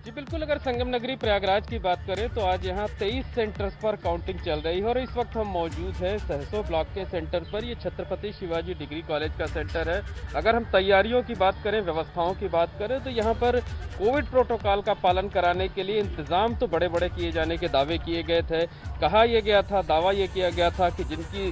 जी बिल्कुल, अगर संगम नगरी प्रयागराज की बात करें तो आज यहाँ 23 सेंटर्स पर काउंटिंग चल रही है और इस वक्त हम मौजूद हैं सहसो ब्लॉक के सेंटर पर। ये छत्रपति शिवाजी डिग्री कॉलेज का सेंटर है। अगर हम तैयारियों की बात करें, व्यवस्थाओं की बात करें तो यहाँ पर कोविड प्रोटोकॉल का पालन कराने के लिए इंतजाम तो बड़े बड़े किए जाने के दावे किए गए थे। कहा यह गया था, दावा ये किया गया था कि जिनकी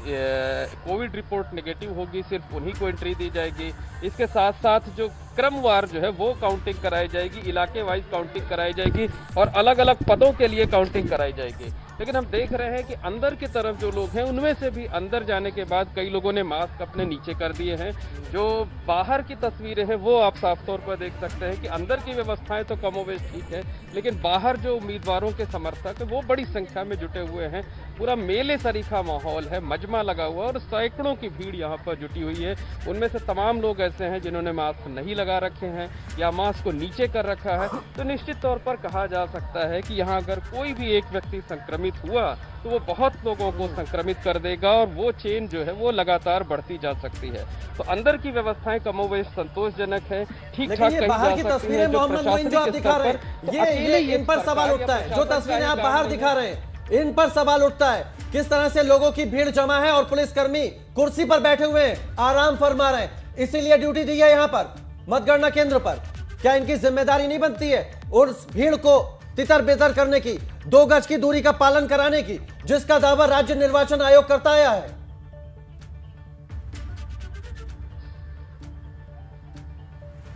कोविड रिपोर्ट नेगेटिव होगी सिर्फ उन्हीं को एंट्री दी जाएगी। इसके साथ साथ जो क्रमवार जो है वो काउंटिंग कराई जाएगी, इलाके वाइज काउंटिंग कराई जाएगी और अलग अलग पदों के लिए काउंटिंग कराई जाएगी। लेकिन हम देख रहे हैं कि अंदर की तरफ जो लोग हैं उनमें से भी अंदर जाने के बाद कई लोगों ने मास्क अपने नीचे कर दिए हैं। जो बाहर की तस्वीरें हैं वो आप साफ तौर पर देख सकते हैं कि अंदर की व्यवस्थाएं तो कमोवेश ठीक है, लेकिन बाहर जो उम्मीदवारों के समर्थक है वो बड़ी संख्या में जुटे हुए हैं। पूरा मेले सरीखा माहौल है, मजमा लगा हुआ और सैकड़ों की भीड़ यहाँ पर जुटी हुई है। उनमें से तमाम लोग ऐसे हैं जिन्होंने मास्क नहीं लगा रखे हैं या मास्क को नीचे कर रखा है। तो निश्चित तौर पर कहा जा सकता है कि यहाँ अगर कोई भी एक व्यक्ति संक्रमित हुआ तो वो बहुत लोगों को संक्रमित कर देगा और वो चेन जो है वो लगातार बढ़ती जा सकती है। तो अंदर की व्यवस्थाएं कमोवेश संतोषजनक है, ठीक ठाक कही जा सकती है। मोहम्मद मोइन जो आप दिखा रहे हैं ये इन पर सवाल उठता है। जो तस्वीरें आप बाहर दिखा रहे हैं इन पर सवाल उठता है, किस तरह से लोगों की भीड़ जमा है और पुलिसकर्मी कुर्सी पर बैठे हुए हैं, आराम फरमा रहे हैं, इसीलिए ड्यूटी दी है यहाँ पर मतगणना केंद्र पर। क्या इनकी जिम्मेदारी नहीं बनती है उस भीड़ को तितर बितर करने की, 2 गज की दूरी का पालन कराने की, जिसका दावा राज्य निर्वाचन आयोग करता आया है?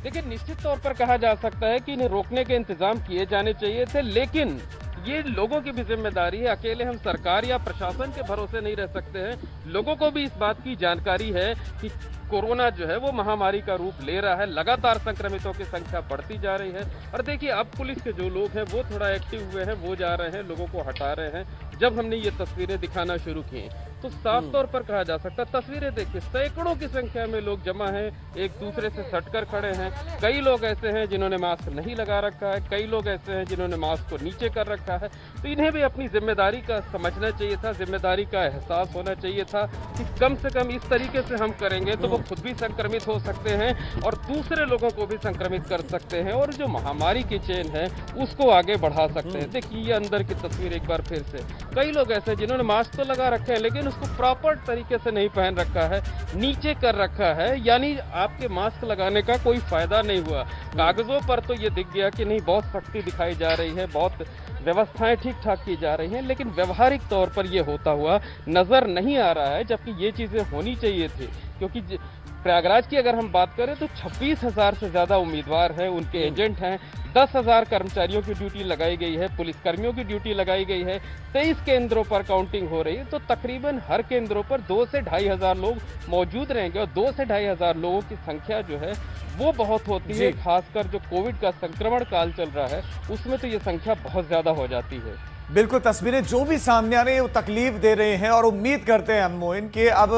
देखिए, निश्चित तौर पर कहा जा सकता है कि इन्हें रोकने के इंतजाम किए जाने चाहिए थे, लेकिन ये लोगों की भी जिम्मेदारी है। अकेले हम सरकार या प्रशासन के भरोसे नहीं रह सकते हैं। लोगों को भी इस बात की जानकारी है कि कोरोना जो है वो महामारी का रूप ले रहा है, लगातार संक्रमितों की संख्या बढ़ती जा रही है। और देखिए, अब पुलिस के जो लोग हैं वो थोड़ा एक्टिव हुए हैं, वो जा रहे हैं, लोगों को हटा रहे हैं। जब हमने ये तस्वीरें दिखाना शुरू की तो साफ तौर पर कहा जा सकता है, तस्वीरें देखिए, सैकड़ों की संख्या में लोग जमा हैं, एक दूसरे से सटकर खड़े हैं। कई लोग ऐसे हैं जिन्होंने मास्क नहीं लगा रखा है, कई लोग ऐसे हैं जिन्होंने मास्क को नीचे कर रखा है। तो इन्हें भी अपनी जिम्मेदारी का समझना चाहिए था, जिम्मेदारी का एहसास होना चाहिए था कि कम से कम इस तरीके से हम करेंगे तो वो खुद भी संक्रमित हो सकते हैं और दूसरे लोगों को भी संक्रमित कर सकते हैं और जो महामारी की चेन है उसको आगे बढ़ा सकते हैं। देखिए, ये अंदर की तस्वीर एक बार फिर से, कई लोग ऐसे जिन्होंने मास्क तो लगा रखे हैं लेकिन उसको प्रॉपर तरीके से नहीं पहन रखा है, नीचे कर रखा है, यानी आपके मास्क लगाने का कोई फायदा नहीं हुआ। कागजों पर तो ये दिख गया कि नहीं, बहुत सख्ती दिखाई जा रही है, बहुत व्यवस्थाएं ठीक ठाक की जा रही हैं, लेकिन व्यवहारिक तौर पर यह होता हुआ नजर नहीं आ रहा है, जबकि ये चीजें होनी चाहिए थी। क्योंकि प्रयागराज की अगर हम बात करें तो 26,000 से ज्यादा उम्मीदवार हैं, उनके एजेंट हैं, 10,000 कर्मचारियों की ड्यूटी लगाई गई है, पुलिसकर्मियों की ड्यूटी लगाई गई है, 23 केंद्रों पर काउंटिंग हो रही है। तो तकरीबन हर केंद्रों पर 2 से 2,500 लोग मौजूद रहेंगे और 2 से 2,500 लोगों की संख्या जो है वो बहुत होती है। खासकर जो कोविड का संक्रमण काल चल रहा है उसमें तो ये संख्या बहुत ज्यादा हो जाती है। बिल्कुल, तस्वीरें जो भी सामने आ रही है वो तकलीफ दे रहे हैं और उम्मीद करते हैं हम मोइन कि अब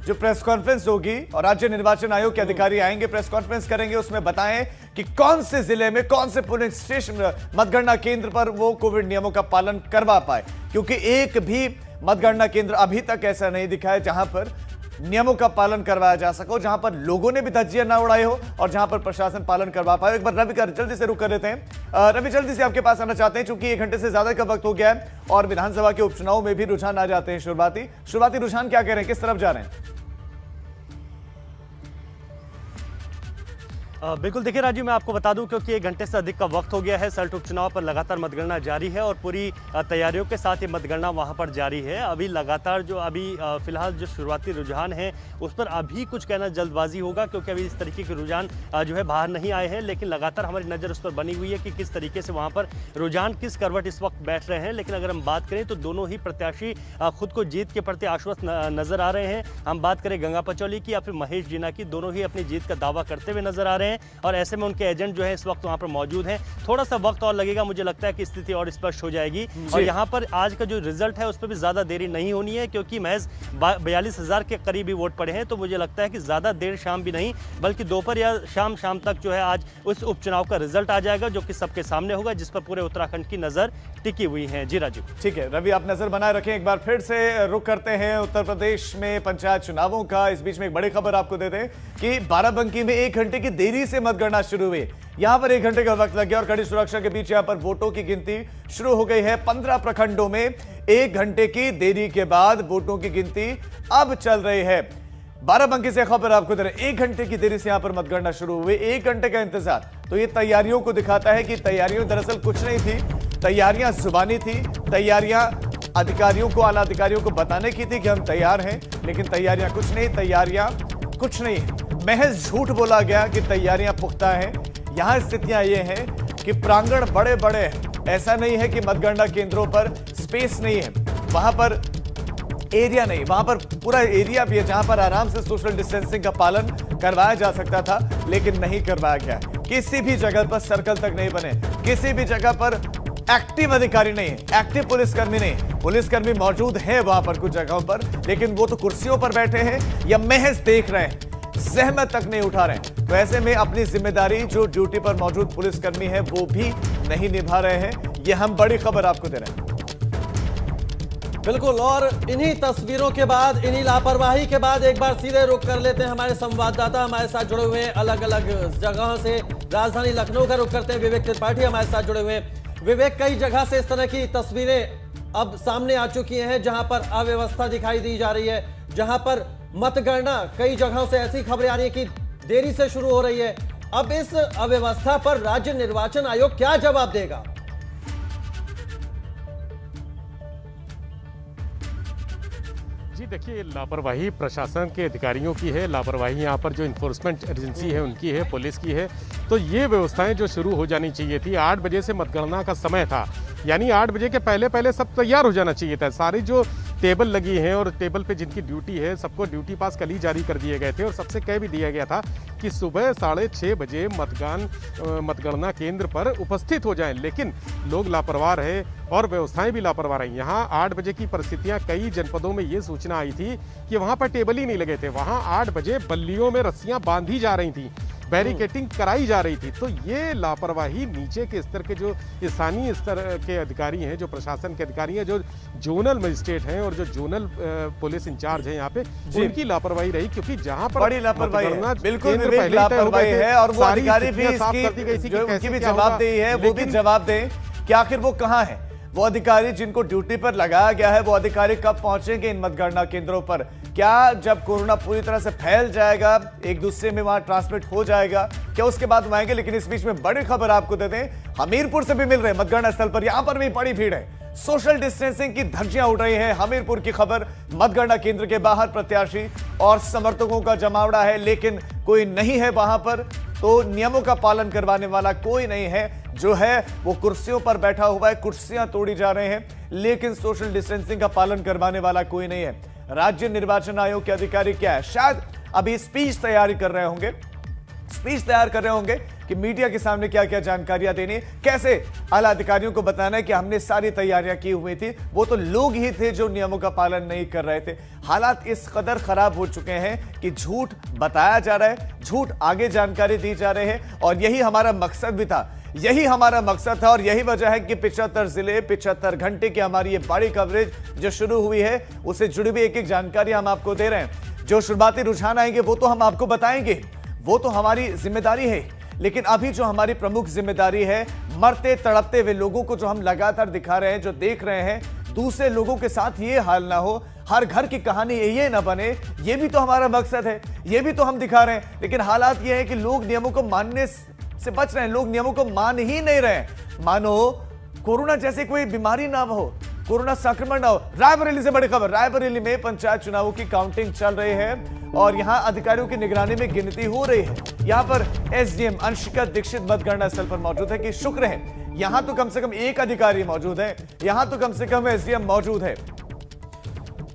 जो प्रेस कॉन्फ्रेंस होगी और राज्य निर्वाचन आयोग के अधिकारी आएंगे, प्रेस कॉन्फ्रेंस करेंगे, उसमें बताएं कि कौन से जिले में, कौन से पोलिंग स्टेशन, मतगणना केंद्र पर वो कोविड नियमों का पालन करवा पाए। क्योंकि एक भी मतगणना केंद्र अभी तक ऐसा नहीं दिखा है जहां पर नियमों का पालन करवाया जा सको, जहां पर लोगों ने भी धज्जियां ना उड़ाई हो और जहां पर प्रशासन पालन करवा पाए। एक बार रवि का जल्दी से रुक कर लेते हैं। रवि, जल्दी से आपके पास आना चाहते हैं क्योंकि 1 घंटे से ज्यादा का वक्त हो गया है और विधानसभा के उपचुनाव में भी रुझान आ जाते हैं। शुरुआती रुझान क्या कह रहे हैं, किस तरफ जा रहे हैं? बिल्कुल, देखिए राजीव, मैं आपको बता दूं क्योंकि 1 घंटे से अधिक का वक्त हो गया है, सल्ट उपचुनाव पर लगातार मतगणना जारी है और पूरी तैयारियों के साथ ये मतगणना वहां पर जारी है। अभी लगातार जो फिलहाल जो शुरुआती रुझान है उस पर अभी कुछ कहना जल्दबाजी होगा क्योंकि अभी इस तरीके के रुझान जो है बाहर नहीं आए हैं, लेकिन लगातार हमारी नज़र उस पर बनी हुई है कि किस तरीके से वहाँ पर रुझान किस करवट इस वक्त बैठ रहे हैं। लेकिन अगर हम बात करें तो दोनों ही प्रत्याशी खुद को जीत के प्रति आश्वस्त नजर आ रहे हैं। हम बात करें गंगा पचौली की या फिर महेश जीना की, दोनों ही अपनी जीत का दावा करते हुए नजर आ रहे हैं और ऐसे में उनके एजेंट जो है इस वक्त वहां पर मौजूद हैं। थोड़ा सा वक्त और लगेगा, मुझे लगता है कि स्थिति और स्पष्ट हो जाएगी और यहाँ पर आज का जो रिजल्ट है उस पर भी ज्यादा देरी नहीं होनी है क्योंकि महज 42,000 के करीब ही वोट पड़े हैं। तो मुझे लगता है कि ज्यादा देर शाम भी नहीं बल्कि दोपहर या शाम तक जो है आज उस उपचुनाव का रिजल्ट आ जाएगा जो कि सबके सामने होगा, जिस पर पूरे उत्तराखंड की नजर टिकी हुई है। जी राजीव। ठीक है रवि, आप नजर बनाए रखें। एक बार फिर से रुक करते हैं उत्तर प्रदेश में पंचायत चुनावों का। इस बीच में एक बड़ी खबर आपको दे दें कि बाराबंकी में 1 घंटे की देरी देरी से मतगणना शुरू हुई। यहां पर 1 घंटे का वक्त लग गया और कड़ी सुरक्षा के बीच यहां पर वोटों की गिनती शुरू हो गई है। 15 प्रखंडों में 1 घंटे की देरी के बाद वोटों की गिनती अब चल रही है। बाराबंकी से खबर आपको दे रहे हैं, 1 घंटे की देरी से यहां पर मतगणना शुरू हुई, 1 घंटे का इंतजार। तो ये तैयारियों को दिखाता है कि तैयारियों दरअसल कुछ नहीं थी, तैयारियां जुबानी थी, तैयारियां अधिकारियों को, आला अधिकारियों को बताने की थी कि हम तैयार हैं, लेकिन तैयारियां कुछ नहीं, तैयारियां कुछ नहीं है। महज झूठ बोला गया कि तैयारियां पुख्ता हैं। यहां स्थितियां ये हैं कि प्रांगण बड़े बड़े हैं, ऐसा नहीं है कि मतगणना केंद्रों पर स्पेस नहीं है, वहां पर एरिया नहीं, वहां पर पूरा एरिया भी है जहां पर आराम से सोशल डिस्टेंसिंग का पालन करवाया जा सकता था, लेकिन नहीं करवाया गया। किसी भी जगह पर सर्कल तक नहीं बने, किसी भी जगह पर एक्टिव अधिकारी नहीं है, एक्टिव पुलिसकर्मी नहीं। पुलिसकर्मी मौजूद है वहां पर कुछ जगहों पर, लेकिन वो तो कुर्सियों पर बैठे हैं या महज देख रहे हैं, सहमत तक नहीं उठा रहे हैं। तो ऐसे में अपनी जिम्मेदारी जो ड्यूटी पर मौजूद पुलिसकर्मी है वो भी नहीं निभा रहे हैं। ये हम बड़ी खबर आपको दे रहे हैं। बिल्कुल, और इन्हीं तस्वीरों के बाद, इन्हीं लापरवाही के बाद एक बार सीधे रुख कर लेते हैं। हमारे संवाददाता हमारे साथ जुड़े हुए हैं अलग अलग जगहों से। राजधानी लखनऊ का रुख करते हैं, विवेक त्रिपाठी हमारे साथ जुड़े हुए हैं। विवेक, कई जगह से इस तरह की तस्वीरें अब सामने आ चुकी हैं जहां पर अव्यवस्था दिखाई दी जा रही है, जहां पर मतगणना कई जगहों से ऐसी खबरें आ रही है कि देरी से शुरू हो रही है। अब इस अव्यवस्था पर राज्य निर्वाचन आयोग क्या जवाब देगा? जी देखिए, लापरवाही प्रशासन के अधिकारियों की है, लापरवाही यहाँ पर जो इन्फोर्समेंट एजेंसी है उनकी है, पुलिस की है। तो ये व्यवस्थाएं जो शुरू हो जानी चाहिए थी, 8 बजे से मतगणना का समय था, यानी 8 बजे के पहले पहले सब तैयार हो जाना चाहिए था। सारी जो टेबल लगी हैं और टेबल पे जिनकी ड्यूटी है, सबको ड्यूटी पास कल ही जारी कर दिए गए थे और सबसे कह भी दिया गया था कि सुबह 6:30 बजे मतगणना केंद्र पर उपस्थित हो जाएं। लेकिन लोग लापरवाह रहे और व्यवस्थाएं भी लापरवाह रही। यहाँ 8 बजे की परिस्थितियां, कई जनपदों में ये सूचना आई थी कि वहां पर टेबल ही नहीं लगे थे। वहां 8 बजे बल्लियों में रस्सियां बांधी जा रही थी, बैरिकेटिंग कराई जा रही थी। तो ये लापरवाही नीचे के स्तर के जो स्थानीय स्तर के अधिकारी हैं, जो प्रशासन के अधिकारी हैं, जो जोनल मजिस्ट्रेट हैं और जो जोनल पुलिस इंचार्ज हैं यहाँ पे, उनकी लापरवाही रही। क्योंकि जहां पर बड़ी लापरवाही है, बिल्कुल पहले लापरवाही है और वो अधिकारी भी उनकी भी जवाबदेही है, वो भी जवाब दें कि आखिर वो कहाँ है। वो अधिकारी जिनको ड्यूटी पर लगाया गया है, वो अधिकारी कब पहुंचेंगे इन मतगणना केंद्रों पर? क्या जब कोरोना पूरी तरह से फैल जाएगा, एक दूसरे में वहां ट्रांसमिट हो जाएगा, क्या उसके बाद वो आएंगे? लेकिन इस बीच में बड़ी खबर आपको दे दें, हमीरपुर से भी मिल रहे हैं मतगणना स्थल पर, यहां पर भी बड़ी भीड़ है, सोशल डिस्टेंसिंग की धज्जियां उड़ रही है। हमीरपुर की खबर, मतगणना केंद्र के बाहर प्रत्याशी और समर्थकों का जमावड़ा है, लेकिन कोई नहीं है वहां पर, तो नियमों का पालन करवाने वाला कोई नहीं है। जो है वो कुर्सियों पर बैठा हुआ है, कुर्सियां तोड़ी जा रहे हैं, लेकिन सोशल डिस्टेंसिंग का पालन करवाने वाला कोई नहीं है। राज्य निर्वाचन आयोग के अधिकारी क्या है, शायद अभी स्पीच तैयार कर रहे होंगे कि मीडिया के सामने क्या क्या जानकारियां देनी, कैसे आला अधिकारियों को बताना है कि हमने सारी तैयारियां की हुई थी। वो तो लोग ही थे जो नियमों का पालन नहीं कर रहे थे। हालात इस कदर खराब हो चुके हैं कि झूठ बताया जा रहा है, झूठ आगे जानकारी दी जा रही है, और यही हमारा मकसद भी था, यही हमारा मकसद था। और यही वजह है कि 75 जिले, 75 घंटे की हमारी ये बड़ी कवरेज जो शुरू हुई है, उससे जुड़ी हुई एक एक जानकारी हम आपको दे रहे हैं। जो शुरुआती रुझान आएंगे वो तो हम आपको बताएंगे, वो तो हमारी जिम्मेदारी है। लेकिन अभी जो हमारी प्रमुख जिम्मेदारी है, मरते तड़पते हुए लोगों को जो हम लगातार दिखा रहे हैं, जो देख रहे हैं, दूसरे लोगों के साथ ये हाल ना हो, हर घर की कहानी ये ना बने, ये भी तो हमारा मकसद है, ये भी तो हम दिखा रहे हैं। लेकिन हालात ये है कि लोग नियमों को मानने से बच रहे हैं, लोग नियमों को मान ही नहीं रहे। मानो कोरोना जैसी कोई बीमारी ना हो, कोरोना संक्रमण ना हो। रायबरेली से बड़ी खबर, रायबरेली में पंचायत चुनावों की काउंटिंग चल रही है और यहां अधिकारियों की निगरानी में गिनती हो रही है। यहां पर एसडीएम अंशिका दीक्षित मतगणना स्थल पर मौजूद है कि शुक्र है यहां तो कम से कम एक अधिकारी मौजूद है, यहां तो कम से कम एसडीएम मौजूद है।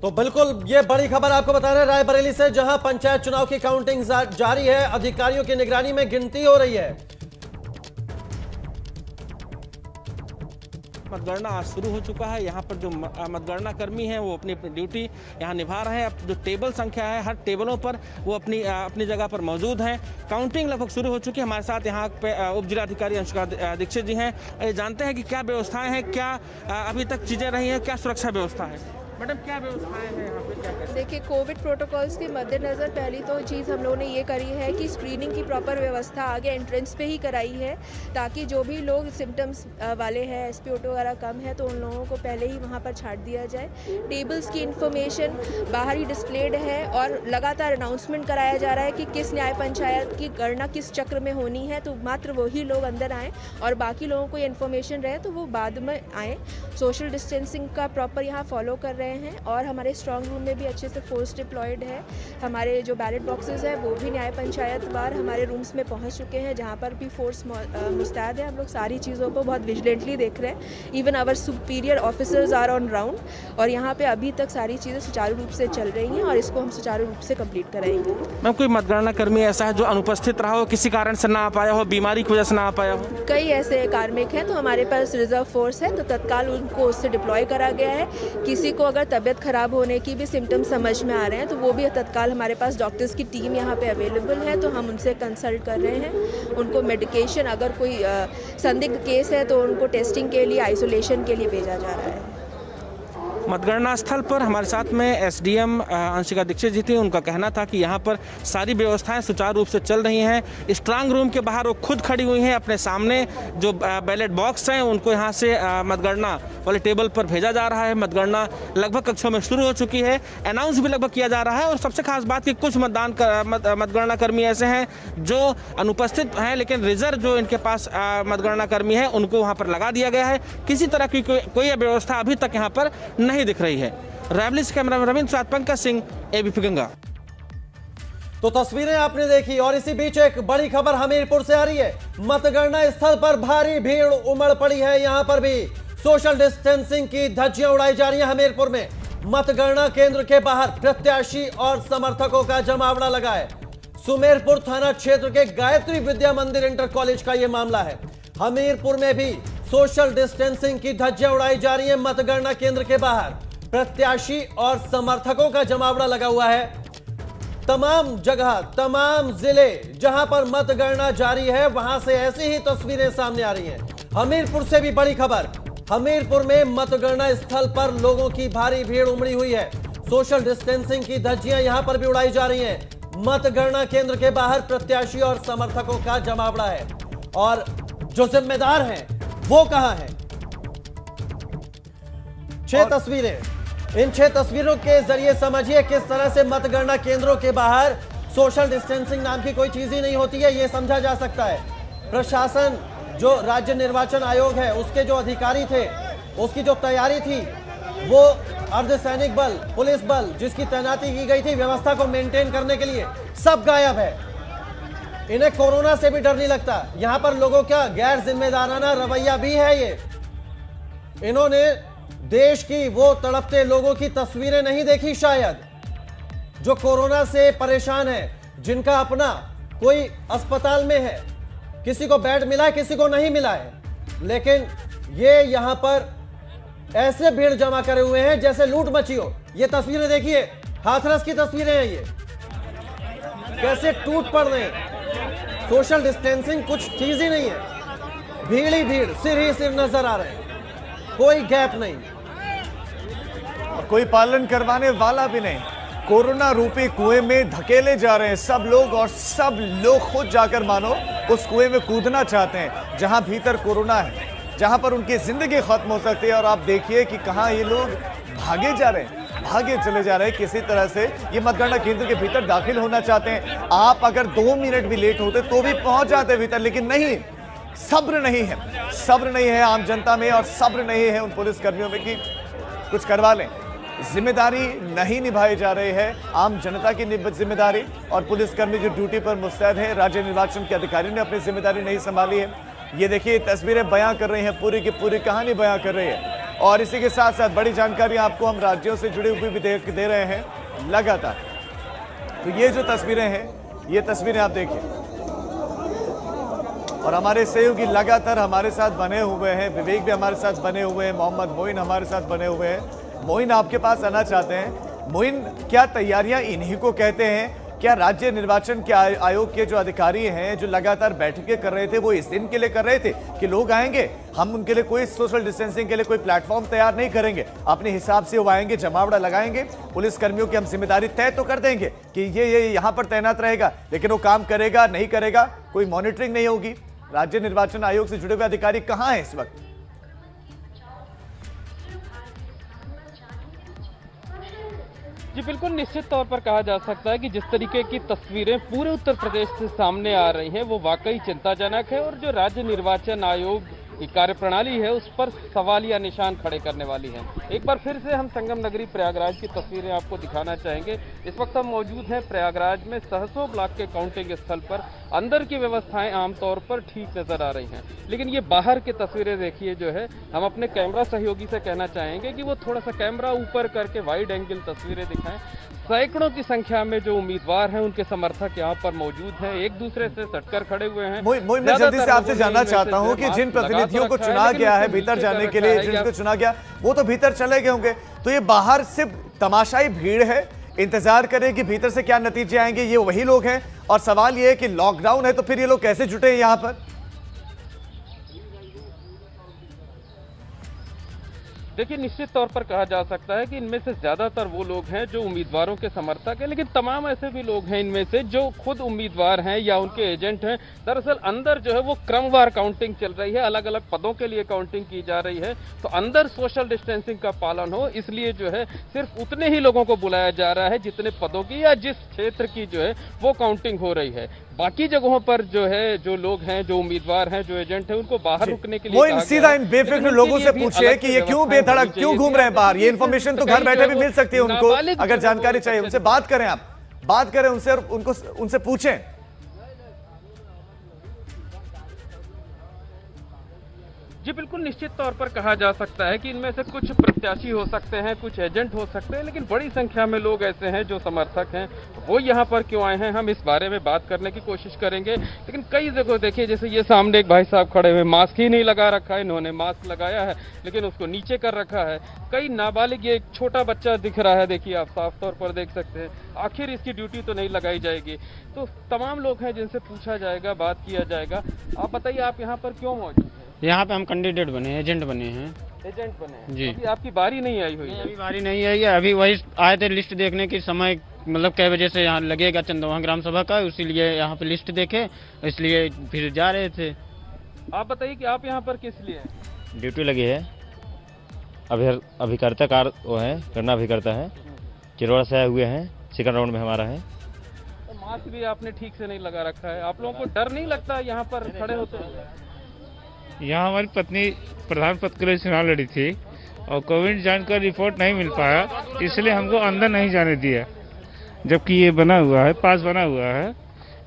तो बिल्कुल ये बड़ी खबर आपको बता रहे हैं रायबरेली से, जहां पंचायत चुनाव की काउंटिंग जारी है, अधिकारियों की निगरानी में गिनती हो रही है। मतगणना आज शुरू हो चुका है। यहाँ पर जो मतगणना कर्मी हैं वो अपनी ड्यूटी यहाँ निभा रहे हैं। अब जो टेबल संख्या है, हर टेबलों पर वो अपनी जगह पर मौजूद हैं। काउंटिंग लगभग शुरू हो चुकी है। हमारे साथ यहाँ पे उप जिलाधिकारी अंशिका दीक्षित जी हैं। ये जानते हैं कि क्या व्यवस्थाएं हैं, क्या अभी तक चीज़ें रही हैं, क्या सुरक्षा व्यवस्था है। मैडम क्या व्यवस्थाएं हैं यहाँ पे, क्या कैसे? देखिए, कोविड प्रोटोकॉल्स के मद्देनज़र पहली तो चीज़ हम लोगों ने ये करी है कि स्क्रीनिंग की प्रॉपर व्यवस्था आगे एंट्रेंस पे ही कराई है, ताकि जो भी लोग सिम्टम्स वाले हैं, SpO2 वगैरह कम है, तो उन लोगों को पहले ही वहाँ पर छाट दिया जाए। टेबल्स की इन्फॉर्मेशन बाहर ही डिस्प्लेड है और लगातार अनाउंसमेंट कराया जा रहा है कि किस न्याय पंचायत की गणना किस चक्र में होनी है, तो मात्र वही लोग अंदर आएँ और बाकी लोगों को ये इन्फॉर्मेशन रहे तो वो बाद में आएँ। सोशल डिस्टेंसिंग का प्रॉपर यहाँ फॉलो कर रहे हैं और हमारे स्ट्रांग रूम में भी अच्छे से फोर्स डिप्लॉयड है। हमारे जो बैलेट बॉक्सेस है वो भी न्याय पंचायत बार हमारे रूम्स में पहुंच चुके हैं, जहां पर भी फोर्स मुस्तैद है। हम लोग सारी चीज़ों को बहुत विजिलेंटली देख रहे हैं। Even our superior officers are on round और यहाँ पे अभी तक सारी चीज़ें सुचारू रूप से चल रही हैं और इसको हम सुचारू रूप से कंप्लीट कराएंगे। मैम, कोई मतगणना कर्मी ऐसा है जो अनुपस्थित रहा हो, किसी कारण से ना आ पाया हो, बीमारी की वजह से ना आ पाया हो? कई ऐसे कार्मिक हैं, तो हमारे पास रिजर्व फोर्स है, तो तत्काल उनको उससे डिप्लॉय करा गया है। किसी को अगर तबीयत खराब होने की भी सिम्टम्स समझ में आ रहे हैं तो वो भी तत्काल हमारे पास डॉक्टर्स की टीम यहाँ पे अवेलेबल है, तो हम उनसे कंसल्ट कर रहे हैं। उनको मेडिकेशन, अगर कोई संदिग्ध केस है तो उनको टेस्टिंग के लिए, आइसोलेशन के लिए भेजा जा रहा है। मतगणना स्थल पर हमारे साथ में SDM अंशिका दीक्षित जी थी। उनका कहना था कि यहाँ पर सारी व्यवस्थाएं सुचारू रूप से चल रही हैं। स्ट्रांग रूम के बाहर वो खुद खड़ी हुई हैं, अपने सामने जो बैलेट बॉक्स हैं उनको यहाँ से मतगणना वाले टेबल पर भेजा जा रहा है। मतगणना लगभग कक्षों में शुरू हो चुकी है, अनाउंस भी लगभग किया जा रहा है। और सबसे खास बात कि कुछ मतगणना कर्मी ऐसे हैं जो अनुपस्थित हैं, लेकिन रिजर्व जो इनके पास मतगणना कर्मी है उनको वहाँ पर लगा दिया गया है। किसी तरह की कोई व्यवस्था अभी तक यहाँ पर नहीं दिख रही है। रायबरेली से कैमरामैन रविंद्र साथ पंकज सिंह, ABP गंगा। तो तस्वीरें आपने देखी और इसी बीच एक बड़ी खबर हमीरपुर से आ रही है। मतगणना स्थल पर भारी भीड़ उमड़ पड़ी है। यहां पर भी सोशल डिस्टेंसिंग की धज्जियां उड़ाई जा रही हैं। हमीरपुर में मतगणना केंद्र के बाहर प्रत्याशी और समर्थकों का जमावड़ा लगा है। सुमेरपुर थाना क्षेत्र के गायत्री विद्या मंदिर इंटर कॉलेज का यह मामला है। हमीरपुर में भी सोशल डिस्टेंसिंग की धज्जियां उड़ाई जा रही है। मतगणना केंद्र के बाहर प्रत्याशी और समर्थकों का जमावड़ा लगा हुआ है। तमाम जगह, तमाम जिले जहां पर मतगणना जारी है वहां से ऐसी ही तस्वीरें सामने आ रही हैं। हमीरपुर से भी बड़ी खबर। हमीरपुर में मतगणना स्थल पर लोगों की भारी भीड़ उमड़ी हुई है। सोशल डिस्टेंसिंग की धज्जियां यहां पर भी उड़ाई जा रही हैं। मतगणना केंद्र के बाहर प्रत्याशी और समर्थकों का जमावड़ा है और जो जिम्मेदार हैं वो कहां है? 6 तस्वीरें। इन 6 तस्वीरों के जरिए समझिए किस तरह से मतगणना केंद्रों के बाहर सोशल डिस्टेंसिंग नाम की कोई चीज ही नहीं होती है, यह समझा जा सकता है। प्रशासन, जो राज्य निर्वाचन आयोग है, उसके जो अधिकारी थे, उसकी जो तैयारी थी, वो अर्धसैनिक बल, पुलिस बल जिसकी तैनाती की गई थी व्यवस्था को मेंटेन करने के लिए, सब गायब है। इन्हें कोरोना से भी डर नहीं लगता। यहां पर लोगों का गैर जिम्मेदाराना रवैया भी है। ये इन्होंने देश की वो तड़पते लोगों की तस्वीरें नहीं देखी शायद, जो कोरोना से परेशान है, जिनका अपना कोई अस्पताल में है, किसी को बेड मिला है, किसी को नहीं मिला है, लेकिन ये यहां पर ऐसे भीड़ जमा करे हुए हैं जैसे लूट मची हो। ये तस्वीरें देखिए, हाथरस की तस्वीरें हैं, ये कैसे टूट पड़ रहे हैं। सोशल डिस्टेंसिंग कुछ चीज ही नहीं है, भीड़ ही भीड़, सिर ही सिर नजर आ रहे हैं, कोई गैप नहीं, और कोई पालन करवाने वाला भी नहीं। कोरोना रूपी कुएं में धकेले जा रहे हैं सब लोग, और सब लोग खुद जाकर मानो उस कुएं में कूदना चाहते हैं जहां भीतर कोरोना है, जहां पर उनकी जिंदगी खत्म हो सकती है। और आप देखिए कि कहां ये लोग भागे जा रहे हैं, भागे चले जा रहे हैं। किसी तरह से ये मतगणना केंद्र के भीतर दाखिल होना चाहते हैं। आप अगर 2 मिनट भी लेट होते तो भी पहुंच जाते भीतर, लेकिन नहीं, सब्र नहीं है, सब्र नहीं है आम जनता में, और सब्र नहीं है उन पुलिस कर्मियों में कि कुछ करवा लें। जिम्मेदारी नहीं निभाई जा रही है, आम जनता की जिम्मेदारी, और पुलिसकर्मी जो ड्यूटी पर मुस्तैद है, राज्य निर्वाचन के अधिकारी ने अपनी जिम्मेदारी नहीं संभाली है। ये देखिए तस्वीरें बयां कर रही हैं, पूरी की पूरी कहानी बयां कर रही है। और इसी के साथ साथ बड़ी जानकारी आपको हम राज्यों से जुड़ी हुई भी दे रहे हैं लगातार। तो ये जो तस्वीरें हैं, ये तस्वीरें आप देखिए, और हमारे सहयोगी लगातार हमारे साथ बने हुए हैं। विवेक भी हमारे साथ बने हुए हैं, मोहम्मद मोइन हमारे साथ बने हुए हैं। मोइन, आपके पास आना चाहते हैं। मोइन, क्या तैयारियां इन्हीं को कहते हैं क्या राज्य निर्वाचन के आयोग के जो अधिकारी हैं जो लगातार बैठकें कर रहे थे वो इस दिन के लिए कर रहे थे कि लोग आएंगे, हम उनके लिए कोई सोशल डिस्टेंसिंग के लिए कोई प्लेटफॉर्म तैयार नहीं करेंगे, अपने हिसाब से वो आएंगे, जमावड़ा लगाएंगे, पुलिस कर्मियों की हम जिम्मेदारी तय तो कर देंगे कि ये यहाँ पर तैनात रहेगा, लेकिन वो काम करेगा नहीं करेगा, कोई मॉनिटरिंग नहीं होगी। राज्य निर्वाचन आयोग से जुड़े हुए अधिकारी कहां हैं इस वक्त? जी बिल्कुल, निश्चित तौर पर कहा जा सकता है कि जिस तरीके की तस्वीरें पूरे उत्तर प्रदेश से सामने आ रही हैं वो वाकई चिंताजनक है और जो राज्य निर्वाचन आयोग की कार्यप्रणाली है उस पर सवालिया निशान खड़े करने वाली है। एक बार फिर से हम संगम नगरी प्रयागराज की तस्वीरें आपको दिखाना चाहेंगे। इस वक्त हम मौजूद हैं प्रयागराज में सहसों ब्लॉक के काउंटिंग स्थल पर। अंदर की व्यवस्थाएं आमतौर पर ठीक नजर आ रही हैं, लेकिन ये बाहर की तस्वीरें देखिए जो है, हम अपने कैमरा सहयोगी से कहना चाहेंगे कि वो थोड़ा सा कैमरा ऊपर करके वाइड एंगल तस्वीरें दिखाएं। सैकड़ों की संख्या में जो उम्मीदवार हैं उनके समर्थक यहाँ पर मौजूद हैं, एक दूसरे से सटकर खड़े हुए हैं। मैं जल्दी से आपसे जानना चाहता हूँ कि जिन प्रतिनिधियों को चुना गया है भीतर जाने के लिए, जिनको चुना गया वो तो भीतर चले गए होंगे, तो ये बाहर सिर्फ तमाशाई भीड़ है, इंतजार करें कि भीतर से क्या नतीजे आएंगे, ये वही लोग हैं? और सवाल ये है कि लॉकडाउन है तो फिर ये लोग कैसे जुटे यहाँ पर? देखिए, निश्चित तौर पर कहा जा सकता है कि इनमें से ज्यादातर वो लोग हैं जो उम्मीदवारों के समर्थक हैं, लेकिन तमाम ऐसे भी लोग हैं इनमें से जो खुद उम्मीदवार हैं या उनके एजेंट हैं। दरअसल अंदर जो है वो क्रमवार काउंटिंग चल रही है, अलग अलग पदों के लिए काउंटिंग की जा रही है, तो अंदर सोशल डिस्टेंसिंग का पालन हो इसलिए जो है सिर्फ उतने ही लोगों को बुलाया जा रहा है जितने पदों की या जिस क्षेत्र की जो है वो काउंटिंग हो रही है। बाकी जगहों पर जो है जो लोग हैं, जो उम्मीदवार हैं, जो एजेंट हैं, उनको बाहर रुकने के लिए वो सीधा इन बेफिक्र लोगों से पूछे कि ये क्यों बेधड़क क्यों घूम रहे हैं बाहर। ये इन्फॉर्मेशन तो घर बैठे भी मिल सकती है उनको, अगर जानकारी चाहिए उनसे बात करें, आप बात करें उनसे और उनसे पूछें। जी बिल्कुल, निश्चित तौर पर कहा जा सकता है कि इनमें से कुछ प्रत्याशी हो सकते हैं, कुछ एजेंट हो सकते हैं, लेकिन बड़ी संख्या में लोग ऐसे हैं जो समर्थक हैं। वो यहाँ पर क्यों आए हैं, हम इस बारे में बात करने की कोशिश करेंगे। लेकिन कई जगह देखिए, जैसे ये सामने एक भाई साहब खड़े हुए, मास्क ही नहीं लगा रखा है, इन्होंने मास्क लगाया है लेकिन उसको नीचे कर रखा है। कई नाबालिग, ये एक छोटा बच्चा दिख रहा है, देखिए आप साफ तौर पर देख सकते हैं, आखिर इसकी ड्यूटी तो नहीं लगाई जाएगी। तो तमाम लोग हैं जिनसे पूछा जाएगा, बात किया जाएगा। आप बताइए, आप यहाँ पर क्यों मौजूद हैं? यहाँ पे हम कैंडिडेट बने हैं, एजेंट बने हैं। एजेंट बने हैं जी। अभी आपकी बारी नहीं आई हुई है? अभी बारी नहीं आई है, अभी वही आए थे लिस्ट देखने की समय, मतलब कै बजे से यहाँ लगेगा चंदवा ग्राम सभा का, इसीलिए यहाँ पे लिस्ट देखे, इसलिए फिर जा रहे थे। आप बताइए कि आप यहाँ पर किस लिए? ड्यूटी लगी है, अभिकर्ता वो है, करना अभिकर्ता है, चिरौड़ा से आए हुए हैं, सेकंड राउंड में हमारा है। तो मास्क भी आपने ठीक से नहीं लगा रखा है, आप लोगों को डर नहीं लगता यहाँ पर खड़े होते हैं? यहाँ हमारी पत्नी प्रधान पद के लिए चुनाव लड़ी थी और कोविड जांच का रिपोर्ट नहीं मिल पाया, इसलिए हमको अंदर नहीं जाने दिया, जबकि ये बना हुआ है, पास बना हुआ है,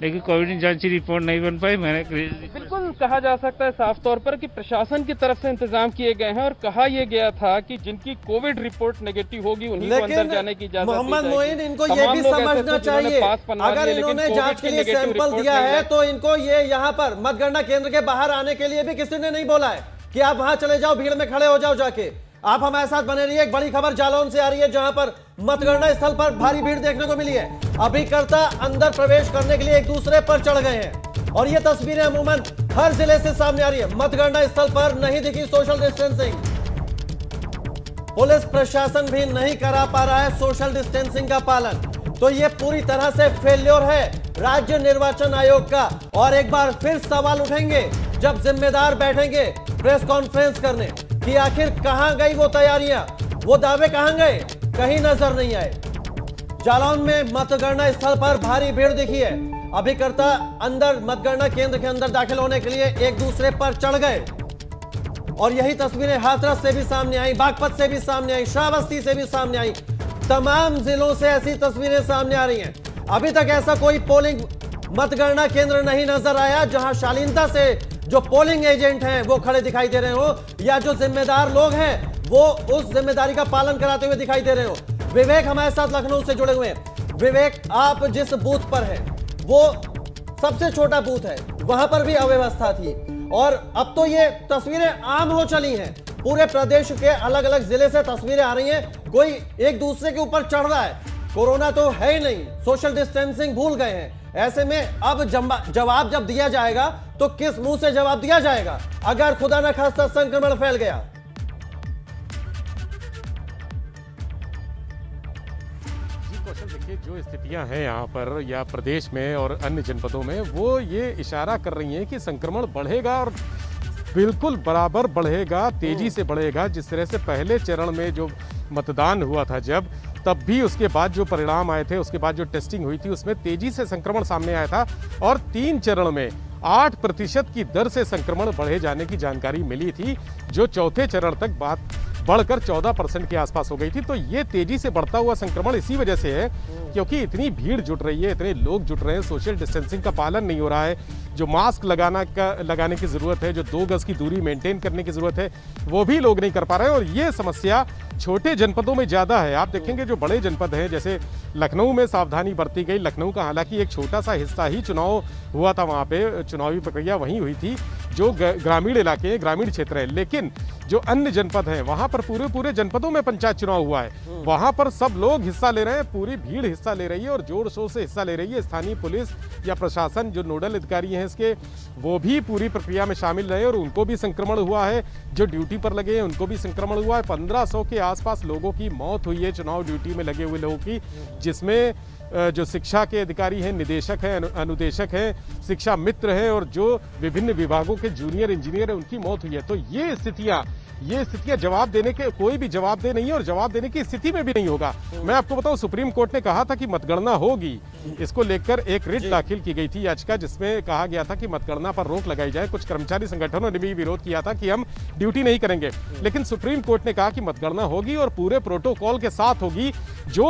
लेकिन कोविड जांच की रिपोर्ट नहीं बन पाई। मैंने बिल्कुल कहा जा सकता है साफ तौर पर कि प्रशासन की तरफ से इंतजाम किए गए हैं और कहा यह गया था कि जिनकी कोविड रिपोर्ट नेगेटिव होगी उन्हीं को अंदर जाने की इजाजत दी जाएगी। मोहम्मद मोइन, इनको ये भी समझना चाहिए, अगर इन्होंने जांच के लिए सैंपल दिया है तो इनको ये यहाँ पर मतगणना केंद्र के बाहर आने के लिए भी किसी ने नहीं बोला है कि आप वहां चले जाओ, भीड़ में खड़े हो जाओ जाके। आप हमारे साथ बने रहिए। एक बड़ी खबर जालौन से आ रही है, जहां पर मतगणना स्थल पर भारी भीड़ देखने को मिली है। अभिकर्ता अंदर प्रवेश करने के लिए एक दूसरे पर चढ़ गए हैं और ये तस्वीरें अमूमन हर जिले से सामने आ रही है। मतगणना स्थल पर नहीं दिखी सोशल डिस्टेंसिंग, पुलिस प्रशासन भी नहीं करा पा रहा है सोशल डिस्टेंसिंग का पालन, तो ये पूरी तरह से फेल्योर है राज्य निर्वाचन आयोग का। और एक बार फिर सवाल उठेंगे जब जिम्मेदार बैठेंगे प्रेस कॉन्फ्रेंस करने कि आखिर कहां गई वो तैयारियां, वो दावे कहां गए, कहीं नजर नहीं आए। जालौन में मतगणना स्थल पर भारी भीड़ दिखी है। अभिकर्ता अंदर मतगणना केंद्र के अंदर दाखिल होने के लिए एक दूसरे पर चढ़ गए और यही तस्वीरें हाथरस से भी सामने आई, बागपत से भी सामने आई, श्रावस्ती से भी सामने आई। तमाम जिलों से ऐसी तस्वीरें सामने आ रही हैं। अभी तक ऐसा कोई पोलिंग मतगणना केंद्र नहीं नजर आया जहां शालीनता से जो पोलिंग एजेंट हैं वो खड़े दिखाई दे रहे हो या जो जिम्मेदार लोग हैं वो उस जिम्मेदारी का पालन कराते हुए दिखाई दे रहे हो। विवेक हमारे साथ लखनऊ से जुड़े हुए हैं। विवेक, आप जिस बूथ पर हैं वो सबसे छोटा बूथ है, वहां पर भी अव्यवस्था थी और अब तो ये तस्वीरें आम हो चली हैं। पूरे प्रदेश के अलग अलग जिले से तस्वीरें आ रही हैं, कोई एक दूसरे के ऊपर चढ़ रहा है। कोरोना तो है ही नहीं, सोशल डिस्टेंसिंग भूल गए हैं। ऐसे में अब जवाब जब दिया जाएगा तो किस मुंह से जवाब दिया जाएगा अगर खुदा न खास्ता संक्रमण फैल गया? देखिए, जो स्थितियां हैं यहाँ पर या प्रदेश में और अन्य जनपदों में, वो ये इशारा कर रही हैं कि संक्रमण बढ़ेगा और बिल्कुल बराबर बढ़ेगा, तेजी से बढ़ेगा। जिस तरह से पहले चरण में जो मतदान हुआ था जब, तब भी उसके बाद जो परिणाम आए थे, उसके बाद जो टेस्टिंग हुई थी, उसमें तेजी से संक्रमण सामने आया था और 3 चरण में 8% की दर से संक्रमण बढ़े जाने की जानकारी मिली थी, जो चौथे चरण तक बात बढ़कर 14% के आसपास हो गई थी। तो ये तेजी से बढ़ता हुआ संक्रमण इसी वजह से है क्योंकि इतनी भीड़ जुट रही है, इतने लोग जुट रहे हैं, सोशल डिस्टेंसिंग का पालन नहीं हो रहा है, जो मास्क लगाने की ज़रूरत है, जो 2 गज की दूरी मेंटेन करने की ज़रूरत है, वो भी लोग नहीं कर पा रहे हैं। और ये समस्या छोटे जनपदों में ज़्यादा है। आप देखेंगे जो बड़े जनपद हैं, जैसे लखनऊ में सावधानी बरती गई। लखनऊ का हालांकि एक छोटा सा हिस्सा ही चुनाव हुआ था, वहाँ पे चुनावी प्रक्रिया वहीं हुई थी, जो ग्रामीण इलाके हैं, ग्रामीण क्षेत्र है। लेकिन जो अन्य जनपद हैं, वहाँ पर पूरे जनपदों में पंचायत चुनाव हुआ है। वहाँ पर सब लोग हिस्सा ले रहे हैं, पूरी भीड़ हिस्सा ले रही है और जोर शोर से हिस्सा ले रही है। स्थानीय पुलिस या प्रशासन, जो नोडल अधिकारी हैं इसके, वो भी पूरी प्रक्रिया में शामिल रहे और उनको भी संक्रमण हुआ है। जो ड्यूटी पर लगे हैं उनको भी संक्रमण हुआ है। 1500 के आसपास लोगों की मौत हुई है चुनाव ड्यूटी में लगे हुए लोगों की, जिसमें जो शिक्षा के अधिकारी हैं, निदेशक हैं, अनुदेशक हैं, शिक्षा मित्र हैं और जो विभिन्न विभागों के जूनियर इंजीनियर हैं, उनकी मौत हुई है। तो ये स्थितियां जवाब देने के, कोई भी जवाब दे नहीं है और जवाब देने की स्थिति में भी नहीं होगा। मैं आपको बताऊं, सुप्रीम कोर्ट ने कहा था कि मतगणना होगी, इसको लेकर एक रिट दाखिल की गई थी याचिका, जिसमें कहा गया था कि मतगणना पर रोक लगाई जाए। कुछ कर्मचारी संगठनों ने भी विरोध किया था कि हम ड्यूटी नहीं करेंगे, लेकिन सुप्रीम कोर्ट ने कहा कि मतगणना होगी और पूरे प्रोटोकॉल के साथ होगी। जो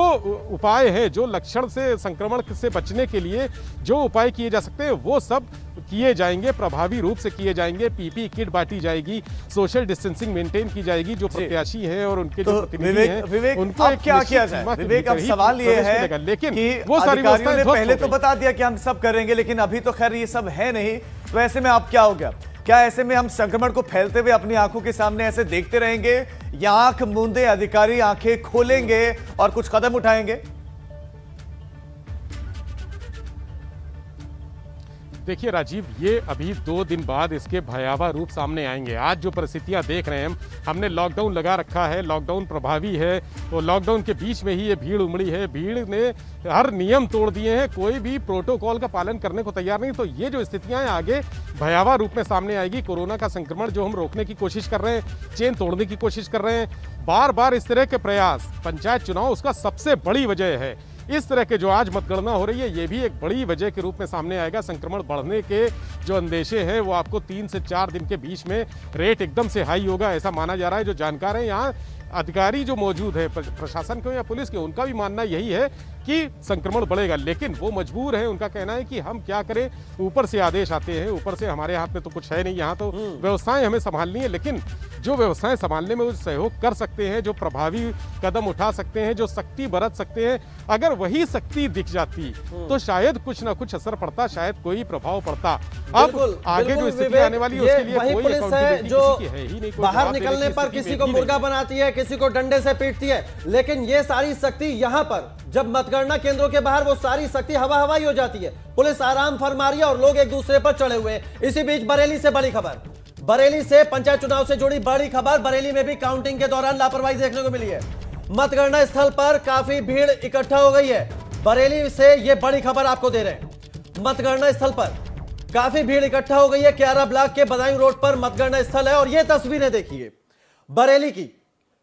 उपाय है, जो लक्षण से संक्रमण से बचने के लिए जो उपाय किए जा सकते हैं, वो सब किए जाएंगे, प्रभावी रूप से किए जाएंगे। पीपी किट बांटी जाएगी, सोशल डिस्टेंसिंग मेंटेन की जाएगी। जो प्रत्याशी हैं और उनके जो प्रतिनिधि हैं, विवेक, उनको क्या किया जाए? विवेक, अब सवाल ये है, लेकिन वो सारी व्यवस्थाएं ने पहले तो बता दिया कि हम सब करेंगे, लेकिन अभी तो खैर ये सब है नहीं। तो ऐसे में अब क्या हो गया? क्या ऐसे में हम संक्रमण को फैलते हुए अपनी आंखों के सामने ऐसे देखते रहेंगे, या आंख मूंदे अधिकारी आंखें खोलेंगे और कुछ कदम उठाएंगे? देखिए राजीव, ये अभी 2 दिन बाद इसके भयावह रूप सामने आएंगे। आज जो परिस्थितियां देख रहे हैं हमने लॉकडाउन लगा रखा है, लॉकडाउन प्रभावी है, तो लॉकडाउन के बीच में ही ये भीड़ उमड़ी है। भीड़ ने हर नियम तोड़ दिए हैं, कोई भी प्रोटोकॉल का पालन करने को तैयार नहीं। तो ये जो स्थितियां हैं आगे भयावह रूप में सामने आएगी। कोरोना का संक्रमण जो हम रोकने की कोशिश कर रहे हैं, चेन तोड़ने की कोशिश कर रहे हैं, बार बार इस तरह के प्रयास, पंचायत चुनाव उसका सबसे बड़ी वजह है। इस तरह के जो आज मतगणना हो रही है, ये भी एक बड़ी वजह के रूप में सामने आएगा। संक्रमण बढ़ने के जो अंदेशे हैं, वो आपको 3 से 4 दिन के बीच में रेट एकदम से हाई होगा, ऐसा माना जा रहा है। जो जानकार हैं, यहाँ अधिकारी जो मौजूद है प्रशासन के या पुलिस के, उनका भी मानना यही है कि संक्रमण बढ़ेगा, लेकिन वो मजबूर है। उनका कहना है कि हम क्या करें, ऊपर से आदेश आते हैं, ऊपर से हमारे हाथ में तो कुछ है नहीं, यहाँ तो व्यवस्थाएं हमें संभालनी है। लेकिन जो व्यवस्थाएं संभालने में वो सहयोग कर सकते हैं, जो प्रभावी कदम उठा सकते हैं, जो सख्ती बरत सकते हैं, अगर वही सख्ती दिख जाती तो शायद कुछ ना कुछ असर पड़ता, शायद कोई प्रभाव पड़ता। अब आगे जो स्थिति आने वाली है उसके लिए कोई अकाउंटेबिलिटी किसी की है ही नहीं। बाहर निकलने पर किसी को मुर्गा बनाती है, किसी को डंडे से पीटती है, लेकिन ये सारी सख्ती यहाँ पर जब मतगणना केंद्रों के बाहर वो सारी सख्ती हवा हवाई हो जाती है। पुलिस आराम फरमा रही है और लोग एक दूसरे पर चढ़े हुए हैं। इसी बीच बरेली से बड़ी खबर, बरेली से पंचायत चुनाव से जुड़ी बड़ी खबर। बरेली में भी काउंटिंग के दौरान लापरवाही देखने को मिली है। मतगणना स्थल पर काफी भीड़ इकट्ठा हो गई है। बरेली से ये बड़ी खबर आपको दे रहे हैं। मतगणना स्थल पर काफी भीड़ इकट्ठा हो गई है। क्यारा ब्लॉक के बदायूं रोड पर मतगणना स्थल है और ये तस्वीरें देखिए बरेली की।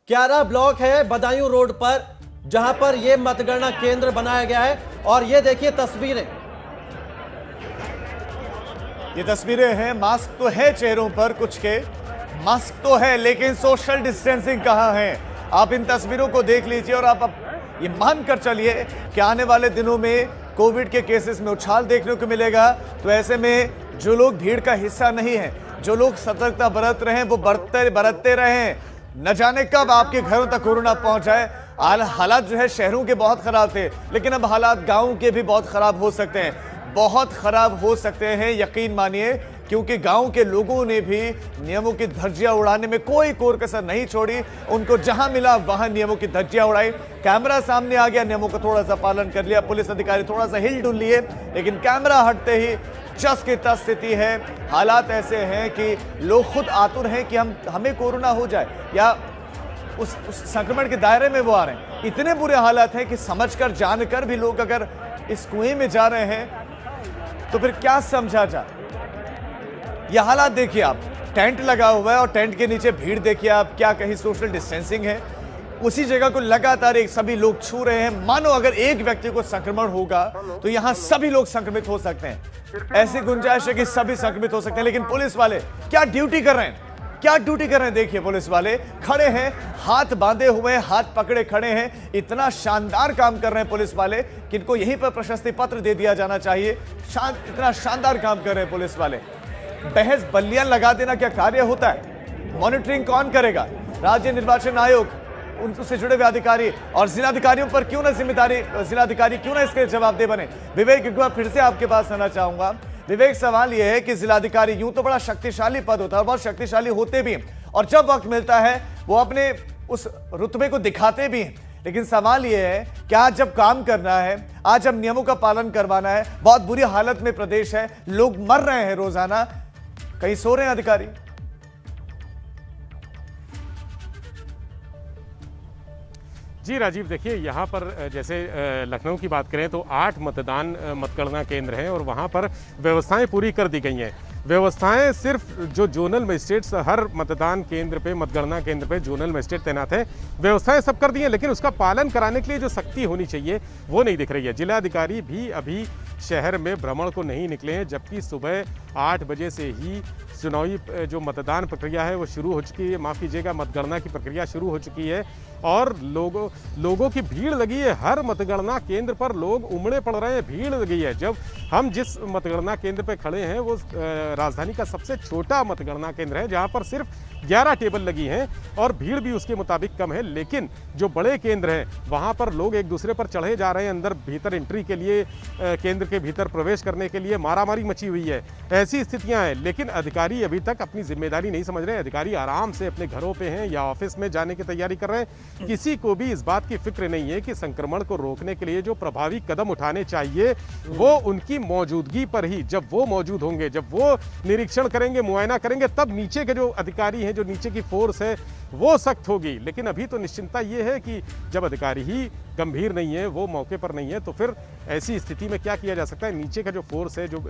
क्यारा ब्लॉक है बदायूं रोड पर, जहां पर यह मतगणना केंद्र बनाया गया है। और ये देखिए तस्वीरें, ये तस्वीरें हैं। मास्क तो है चेहरों पर, कुछ के मास्क तो है, लेकिन सोशल डिस्टेंसिंग कहां है? आप इन तस्वीरों को देख लीजिए और आप ये मान कर चलिए कि आने वाले दिनों में कोविड के केसेस में उछाल देखने को मिलेगा। तो ऐसे में जो लोग भीड़ का हिस्सा नहीं है, जो लोग सतर्कता बरत रहे हैं, वो बरतते रहें। न जाने कब आपके घरों तक कोरोना पहुंच जाए। हालात जो है शहरों के बहुत खराब थे, लेकिन अब हालात गाँव के भी बहुत खराब हो सकते हैं, बहुत खराब हो सकते हैं। यकीन मानिए क्योंकि गांव के लोगों ने भी नियमों की धज्जियां उड़ाने में कोई कोर कसर नहीं छोड़ी। उनको जहां मिला वहां नियमों की धज्जियां उड़ाई। कैमरा सामने आ गया, नियमों का थोड़ा सा पालन कर लिया, पुलिस अधिकारी थोड़ा सा हिल डुल लिए, लेकिन कैमरा हटते ही जस की तस स्थिति है। हालात ऐसे हैं कि लोग खुद आतुर हैं कि हमें कोरोना हो जाए या उस संक्रमण के दायरे में वो आ रहे हैं। इतने बुरे हालात हैं कि समझकर जानकर भी लोग अगर इस कुएं में जा रहे हैं तो फिर क्या समझा जाए। यह हालात देखिए आप, टेंट लगा हुआ है और टेंट के नीचे भीड़ देखिए आप, क्या कहीं सोशल डिस्टेंसिंग है, उसी जगह को लगातार एक सभी लोग छू रहे हैं। मानो अगर एक व्यक्ति को संक्रमण होगा तो यहां सभी लोग संक्रमित हो सकते हैं। ऐसी गुंजाइश है कि सभी संक्रमित हो सकते हैं। लेकिन पुलिस वाले क्या ड्यूटी कर रहे हैं, क्या ड्यूटी कर रहे हैं। देखिए पुलिस वाले खड़े हैं, हाथ बांधे हुए हैं, हाथ पकड़े खड़े हैं। इतना शानदार काम कर रहे हैं पुलिस वाले कि इनको यहीं पर प्रशस्ति पत्र दे दिया जाना चाहिए। इतना शानदार काम कर रहे हैं पुलिस वाले। बहस बल्लियां लगा देना क्या कार्य होता है? मॉनिटरिंग कौन करेगा? राज्य निर्वाचन आयोग, उनसे जुड़े हुए अधिकारी और जिलाधिकारियों पर क्यों ना जिम्मेदारी, जिलाधिकारी क्यों ना इसके जवाबदेह बने। विवेक, एक बार फिर से आपके पास आना चाहूंगा। विवेक, सवाल यह है कि जिलाधिकारी यूं तो बड़ा शक्तिशाली पद होता है, बहुत शक्तिशाली होते भी हैं, और जब वक्त मिलता है वो अपने उस रुतबे को दिखाते भी हैं। लेकिन सवाल यह है कि आज जब काम करना है, आज जब नियमों का पालन करवाना है, बहुत बुरी हालत में प्रदेश है, लोग मर रहे हैं रोजाना, कहीं सो रहे हैं अधिकारी? जी राजीव, देखिए यहाँ पर जैसे लखनऊ की बात करें तो 8 मतगणना केंद्र हैं और वहाँ पर व्यवस्थाएं पूरी कर दी गई हैं। व्यवस्थाएं सिर्फ जो जोनल मजिस्ट्रेट्स हर मतदान केंद्र पे, मतगणना केंद्र पे जोनल मजिस्ट्रेट तैनात हैं, व्यवस्थाएं सब कर दी हैं, लेकिन उसका पालन कराने के लिए जो सख्ती होनी चाहिए वो नहीं दिख रही है। जिलाधिकारी भी अभी शहर में भ्रमण को नहीं निकले हैं, जबकि सुबह 8 बजे से ही चुनावी जो मतदान प्रक्रिया है वो शुरू हो चुकी है, माफ़ कीजिएगा, मतगणना की प्रक्रिया शुरू हो चुकी है और लोगों की भीड़ लगी है। हर मतगणना केंद्र पर लोग उमड़े पड़ रहे हैं, भीड़ लगी है। जब हम जिस मतगणना केंद्र पर खड़े हैं वो राजधानी का सबसे छोटा मतगणना केंद्र है, जहां पर सिर्फ 11 टेबल लगी हैं और भीड़ भी उसके मुताबिक कम है। लेकिन जो बड़े केंद्र हैं वहां पर लोग एक दूसरे पर चढ़े जा रहे हैं, अंदर भीतर एंट्री के लिए, केंद्र के भीतर प्रवेश करने के लिए मारामारी मची हुई है। ऐसी स्थितियां हैं, लेकिन अधिकारी अभी तक अपनी जिम्मेदारी नहीं समझ रहे हैं। अधिकारी आराम से अपने घरों पे हैं या ऑफिस में जाने की तैयारी कर रहे हैं। किसी को भी इस बात की फिक्र नहीं है कि संक्रमण को रोकने के लिए जो प्रभावी कदम उठाने चाहिए वो उनकी मौजूदगी पर ही, जब वो मौजूद होंगे, जब वो निरीक्षण करेंगे, मुआयना करेंगे, तब नीचे के जो अधिकारी हैं, जो नीचे की फोर्स है वो सख्त होगी। लेकिन अभी तो निश्चिंतता ये है कि जब अधिकारी ही गंभीर नहीं है, वो मौके पर नहीं है, तो फिर ऐसी स्थिति में क्या किया जा सकता है। नीचे का जो फोर्स है, जो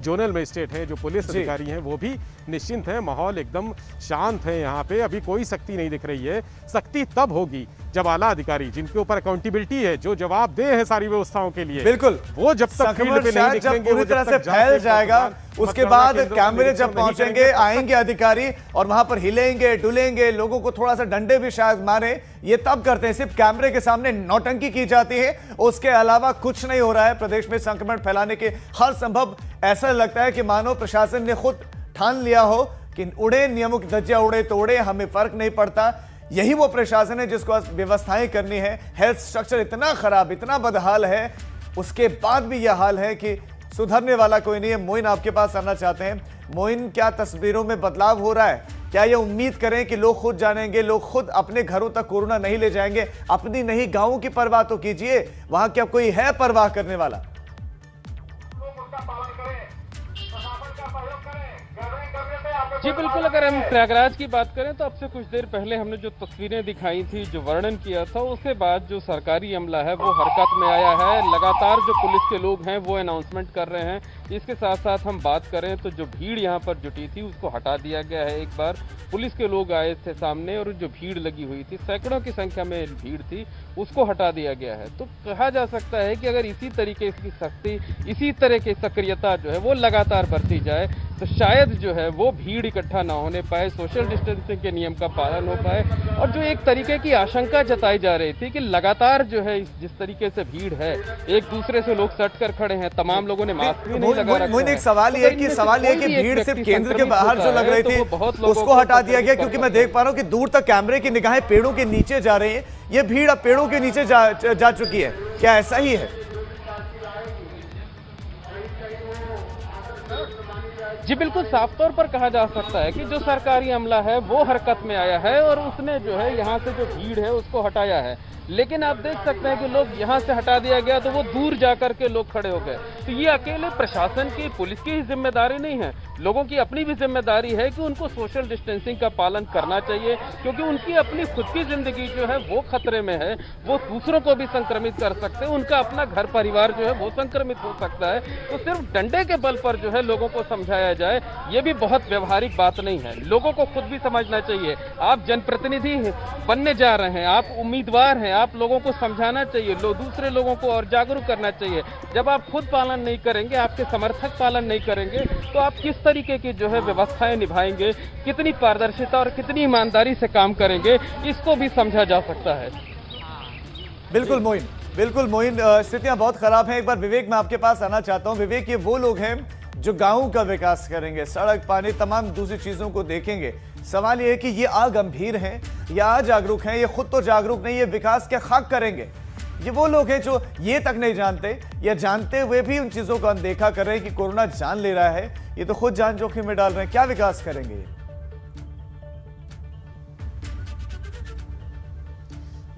जोनल मजिस्ट्रेट है, जो पुलिस अधिकारी हैं, वो भी निश्चिंत है, माहौल एकदम शांत है। यहाँ पे अभी कोई सख्ती नहीं दिख रही है। सख्ती तब होगी जब आला अधिकारी, जिनके ऊपर अकाउंटेबिलिटी है, जो जवाबदेह है सारी व्यवस्थाओं के लिए, बिल्कुल, वो जब तक फील्ड पे नहीं दिखेंगे, पूरी तरह से फैल जाएगा, उसके बाद कैमरे जब पहुंचेंगे, आएंगे अधिकारी और वहां पर हिलेंगे, डुलेंगे, लोगों को थोड़ा सा डंडे भी शायद मारे, ये तब करते हैं। सिर्फ कैमरे के सामने नौटंकी की जाती है, उसके अलावा कुछ नहीं हो रहा है। प्रदेश में संक्रमण फैलाने के हर संभव, ऐसा लगता है कि मानो प्रशासन ने खुद ठान लिया हो कि उड़े, नियमों की धज्जियां उड़े तो उड़े, हमें फर्क नहीं पड़ता। यही वो प्रशासन है जिसको व्यवस्थाएं करनी है। हेल्थ स्ट्रक्चर इतना खराब, इतना बदहाल है, उसके बाद भी यह हाल है कि सुधरने वाला कोई नहीं है। मोइन, आपके पास आना चाहते हैं। मोइन, क्या तस्वीरों में बदलाव हो रहा है? क्या ये उम्मीद करें कि लोग खुद जानेंगे, लोग खुद अपने घरों तक कोरोना नहीं ले जाएंगे? अपनी नहीं, गांवों की परवाह तो कीजिए, वहां क्या कोई है परवाह करने वाला? जी बिल्कुल, अगर हम प्रयागराज की बात करें तो अब से कुछ देर पहले हमने जो तस्वीरें दिखाई थी, जो वर्णन किया था, उसके बाद जो सरकारी अमला है वो हरकत में आया है। लगातार जो पुलिस के लोग हैं वो अनाउंसमेंट कर रहे हैं। इसके साथ साथ हम बात करें तो जो भीड़ यहाँ पर जुटी थी उसको हटा दिया गया है। एक बार पुलिस के लोग आए थे सामने और जो भीड़ लगी हुई थी, सैकड़ों की संख्या में भीड़ थी, उसको हटा दिया गया है। तो कहा जा सकता है कि अगर इसी तरीके की सख्ती, इसी तरह की सक्रियता जो है वो लगातार बरती जाए तो शायद जो है वो भीड़ इकट्ठा ना होने पाए, सोशल डिस्टेंसिंग के नियम का पालन हो पाए। और जो एक तरीके की आशंका जताई जा रही थी कि लगातार जो है जिस तरीके से भीड़ है, एक दूसरे से लोग सट कर खड़े हैं, तमाम लोगों ने मास्क भी नहीं लगा रखा है। एक सवाल ये कि भीड़ सिर्फ केंद्र के बाहर जो लग रही थी उसको हटा दिया गया, क्योंकि मैं देख पा रहा हूं कि दूर तक कैमरे की निगाहें पेड़ों के नीचे जा रही है। ये भीड़ अब पेड़ों के नीचे जा चुकी है, क्या ऐसा ही है? जी बिल्कुल, साफ तौर पर कहा जा सकता है कि जो सरकारी अमला है वो हरकत में आया है और उसने जो है यहाँ से जो भीड़ है उसको हटाया है। लेकिन आप देख सकते हैं कि लोग यहाँ से हटा दिया गया तो वो दूर जाकर के लोग खड़े हो गए। तो ये अकेले प्रशासन की, पुलिस की ही जिम्मेदारी नहीं है, लोगों की अपनी भी जिम्मेदारी है कि उनको सोशल डिस्टेंसिंग का पालन करना चाहिए, क्योंकि उनकी अपनी खुद की जिंदगी जो है वो खतरे में है, वो दूसरों को भी संक्रमित कर सकते हैं, उनका अपना घर परिवार जो है वो संक्रमित हो सकता है। तो सिर्फ डंडे के बल पर जो है लोगों को समझाया जाए, ये भी बहुत व्यवहारिक बात नहीं है। लोगों को खुद भी समझना चाहिए, आप जनप्रतिनिधि बनने जा रहे हैं, आप उम्मीदवार हैं, आप लोगों को समझाना चाहिए, दूसरे लोगों को और जागरूक करना चाहिए। जब आप खुद पालन नहीं करेंगे, आपके समर्थक पालन नहीं करेंगे, तो आप किस तरीके की जो है व्यवस्थाएं निभाएंगे, कितनी पारदर्शिता और कितनी ईमानदारी से काम करेंगे, इसको भी समझा जा सकता है। बिल्कुल मोइन, बिल्कुल मोइन, स्थितियां बहुत खराब हैं। एक बार विवेक मैं आपके पास आना चाहता हूं। विवेक, ये वो लोग हैं जो गांव का विकास करेंगे, सड़क, पानी, तमाम दूसरी चीजों को देखेंगे। सवाल ये है कि ये जागरूक हैं या अजागरूक हैं, ये खुद तो जागरूक नहीं, ये विकास के खाक करेंगे। ये वो लोग हैं जो ये तक नहीं जानते या जानते हुए भी उन चीजों को अनदेखा कर रहे हैं कि कोरोना जान ले रहा है, ये तो खुद जान जोखिम में डाल रहे हैं। क्या विकास करेंगे ये?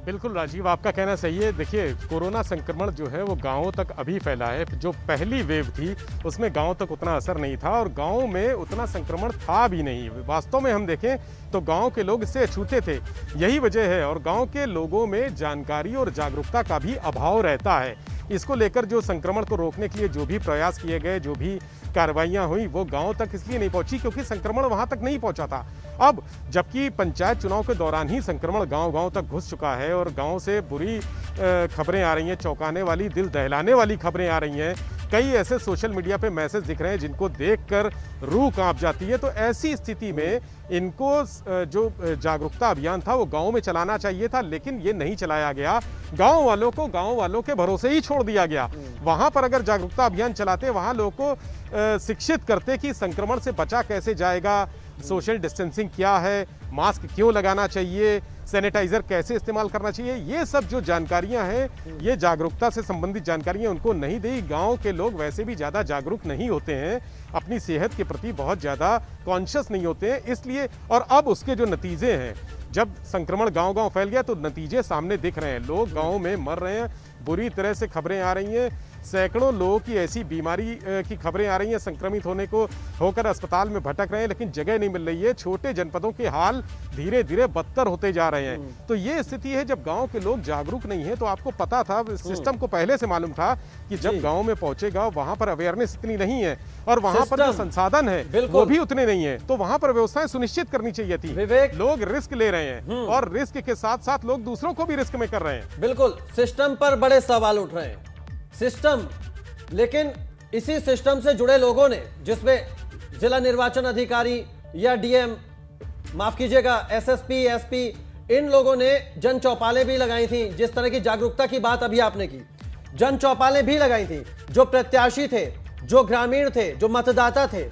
बिल्कुल राजीव, आपका कहना सही है। देखिए, कोरोना संक्रमण जो है वो गांवों तक अभी फैला है। जो पहली वेव थी उसमें गांव तक उतना असर नहीं था और गांव में उतना संक्रमण था भी नहीं। वास्तव में हम देखें तो गांव के लोग इससे अछूते थे, यही वजह है। और गांव के लोगों में जानकारी और जागरूकता का भी अभाव रहता है। इसको लेकर जो संक्रमण को रोकने के लिए जो भी प्रयास किए गए, जो भी कार्रवाइयाँ हुई, वो गांव तक इसलिए नहीं पहुंची क्योंकि संक्रमण वहां तक नहीं पहुंचा था। अब जबकि पंचायत चुनाव के दौरान ही संक्रमण गांव-गांव तक घुस चुका है और गांव से बुरी खबरें आ रही हैं, चौंकाने वाली, दिल दहलाने वाली खबरें आ रही हैं। कई ऐसे सोशल मीडिया पे मैसेज दिख रहे हैं जिनको देखकर रूह कांप जाती है। तो ऐसी स्थिति में इनको जो जागरूकता अभियान था वो गांव में चलाना चाहिए था, लेकिन ये नहीं चलाया गया। गांव वालों को गांव वालों के भरोसे ही छोड़ दिया गया। वहां पर अगर जागरूकता अभियान चलाते, वहां लोगों को शिक्षित करते कि संक्रमण से बचा कैसे जाएगा, सोशल डिस्टेंसिंग क्या है, मास्क क्यों लगाना चाहिए, सैनिटाइजर कैसे इस्तेमाल करना चाहिए, ये सब जो जानकारियां हैं, ये जागरूकता से संबंधित जानकारियां उनको नहीं दी। गांव के लोग वैसे भी ज़्यादा जागरूक नहीं होते हैं, अपनी सेहत के प्रति बहुत ज़्यादा कॉन्शियस नहीं होते हैं, इसलिए। और अब उसके जो नतीजे हैं, जब संक्रमण गांव-गांव फैल गया तो नतीजे सामने दिख रहे हैं। लोग गांव में मर रहे हैं, बुरी तरह से खबरें आ रही हैं। सैकड़ों लोगों की ऐसी बीमारी की खबरें आ रही हैं, संक्रमित होने को होकर अस्पताल में भटक रहे हैं, लेकिन जगह नहीं मिल रही है। छोटे जनपदों के हाल धीरे धीरे बदतर होते जा रहे हैं। तो ये स्थिति है जब गांव के लोग जागरूक नहीं है। तो आपको पता था, सिस्टम को पहले से मालूम था कि जब गांव में पहुंचेगा वहां पर अवेयरनेस इतनी नहीं है और वहां पर जो संसाधन है वो भी उतने नहीं है, तो वहां पर व्यवस्थाएं सुनिश्चित करनी चाहिए थी। लोग रिस्क ले रहे हैं और रिस्क के साथ साथ लोग दूसरों को भी रिस्क में कर रहे हैं। बिल्कुल, सिस्टम पर बड़े सवाल उठ रहे हैं। सिस्टम, लेकिन इसी सिस्टम से जुड़े लोगों ने, जिसमें जिला निर्वाचन अधिकारी या डीएम, माफ कीजिएगा, एसएसपी, एसपी, इन लोगों ने जन चौपालें भी लगाई थी। जिस तरह की जागरूकता की बात अभी आपने की, जन चौपालें भी लगाई थी। जो प्रत्याशी थे, जो ग्रामीण थे, जो मतदाता थे,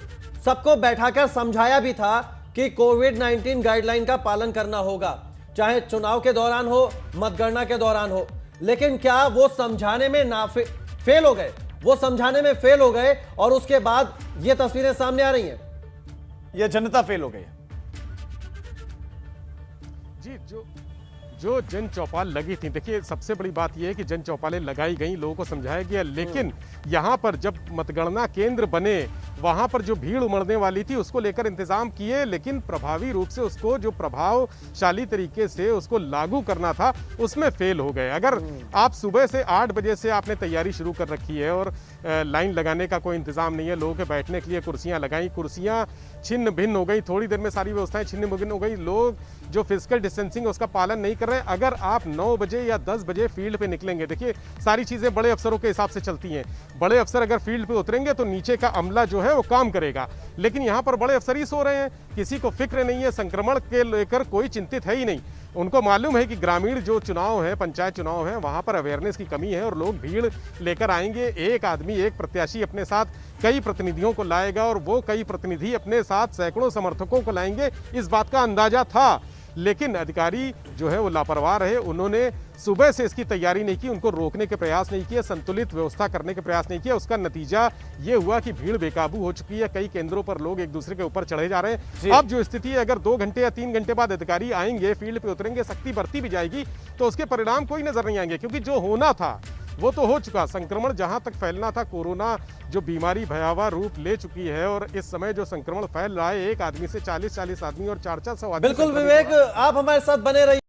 सबको बैठाकर समझाया भी था कि कोविड-19 गाइडलाइन का पालन करना होगा, चाहे चुनाव के दौरान हो, मतगणना के दौरान हो। लेकिन क्या वो समझाने में फेल हो गए? वो समझाने में फेल हो गए और उसके बाद ये तस्वीरें सामने आ रही हैं। ये जनता फेल हो गई। जी, जो जन चौपाल लगी थी, देखिए सबसे बड़ी बात यह है कि जन चौपालें लगाई गई, लोगों को समझाया गया, लेकिन यहाँ पर जब मतगणना केंद्र बने वहाँ पर जो भीड़ उमड़ने वाली थी उसको लेकर इंतजाम किए, लेकिन प्रभावी रूप से उसको, जो प्रभावशाली तरीके से उसको लागू करना था, उसमें फेल हो गए। अगर आप सुबह से 8 बजे से आपने तैयारी शुरू कर रखी है और लाइन लगाने का कोई इंतजाम नहीं है, लोगों के बैठने के लिए कुर्सियाँ लगाई, कुर्सियाँ छिन्न भिन्न हो गई, थोड़ी देर में सारी व्यवस्थाएं छिन्न भिन्न हो गई, लोग जो फिजिकल डिस्टेंसिंग उसका पालन नहीं कर रहे हैं। अगर आप 9 बजे या 10 बजे फील्ड पे निकलेंगे, देखिए सारी चीज़ें बड़े अफसरों के हिसाब से चलती हैं। बड़े अफसर अगर फील्ड पे उतरेंगे तो नीचे का अमला जो है वो काम करेगा, लेकिन यहाँ पर बड़े अफसर ही सो रहे हैं, किसी को फिक्र नहीं है, संक्रमण के लेकर कोई चिंतित है ही नहीं। उनको मालूम है कि ग्रामीण जो चुनाव है, पंचायत चुनाव है, वहाँ पर अवेयरनेस की कमी है और लोग भीड़ लेकर आएंगे। एक आदमी, एक प्रत्याशी अपने साथ कई प्रतिनिधियों को लाएगा और वो कई प्रतिनिधि अपने साथ सैकड़ों समर्थकों को लाएंगे, इस बात का अंदाजा था। लेकिन अधिकारी जो है वो लापरवाह रहे। उन्होंने सुबह से इसकी तैयारी नहीं की, उनको रोकने के प्रयास नहीं किए, संतुलित व्यवस्था करने के प्रयास नहीं किए। उसका नतीजा ये हुआ कि भीड़ बेकाबू हो चुकी है। कई केंद्रों पर लोग एक दूसरे के ऊपर चढ़े जा रहे हैं। अब जो स्थिति है, अगर 2 घंटे या 3 घंटे बाद अधिकारी आएंगे, फील्ड पे उतरेंगे, सख्ती बरती भी जाएगी, तो उसके परिणाम कोई नजर नहीं आएंगे, क्योंकि जो होना था वो तो हो चुका। संक्रमण जहां तक फैलना था, कोरोना जो बीमारी भयावह रूप ले चुकी है, और इस समय जो संक्रमण फैल रहा है, एक आदमी से 40 आदमी और 400 आदमी। बिल्कुल विवेक, आप हमारे साथ बने रहिए।